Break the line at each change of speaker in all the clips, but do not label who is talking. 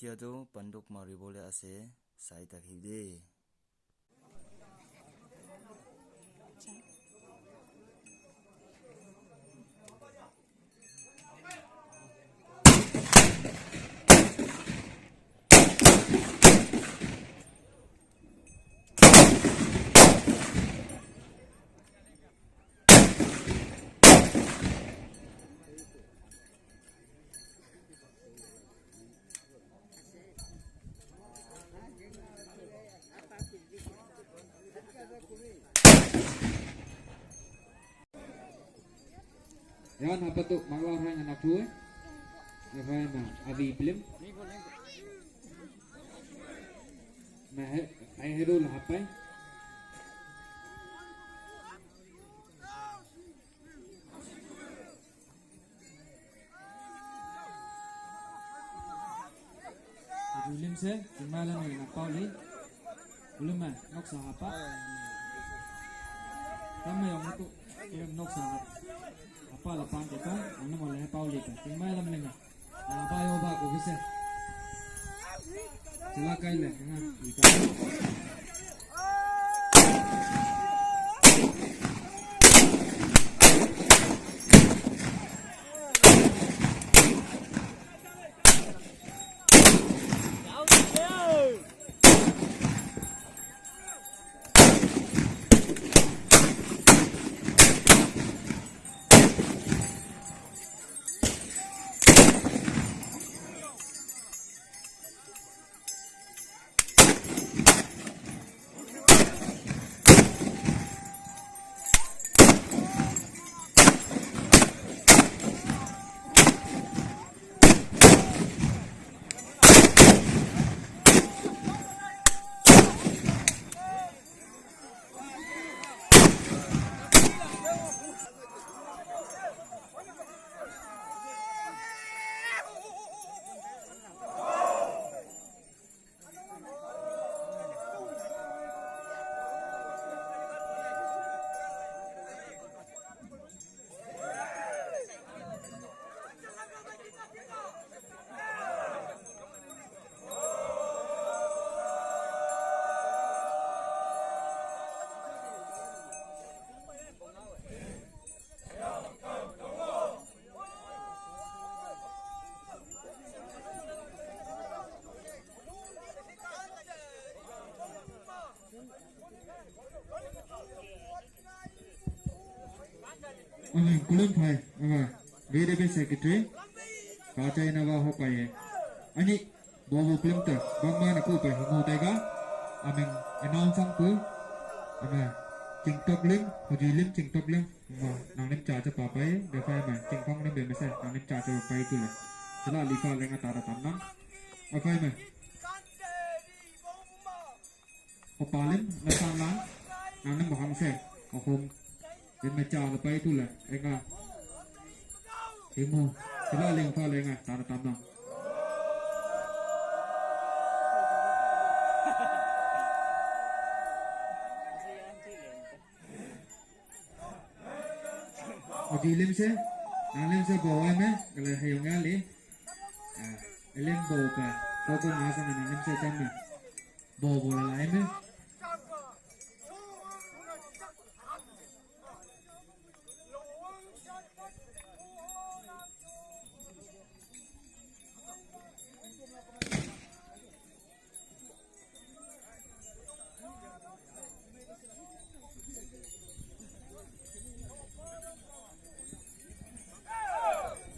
Dia tu panduk mari boleh ase saya tak hidup.
Yan apa tu maklum orang anak tua, apa yang abi film, mah ayah hero lah apa? Film se, cuma lah nak Pauli, belum mah nok sahapa, kami yang itu yang nok sahapa. Apa lapan kita, anda boleh Pauli kan? Tinggal dalam lengah. Apa yang ubah aku bisa? Silakan le, kita. Kulun thai, VDB Secretary, Kacai Nawa Hopaye. Ani bawa film tu, bangma nak apa? Hingu tega, ameng announce angku, TikTok link, Haji link TikTok link, nang nim charge apa ya? Defa mana? TikTok nim bemasa, nang nim charge apa itu lah. Jelah lifa lengan tara tanam, apa ya? Hopalim, lesan lang, nang nim bahang se, akum. Bên mà chào là bay tu là anh à, thì mua thì là liền pha liền à, ta là tam đồng. Ở đi lên xe bò em ấy, cái là hiểu nghe lý, lên bò cả, có con nói sang này lên xe chăm nè, bò là em ấy.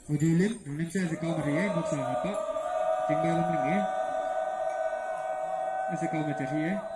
Ujilim, nanti saya sekau meriah, nak sahapa, tinggal lagi, sekau macam ni.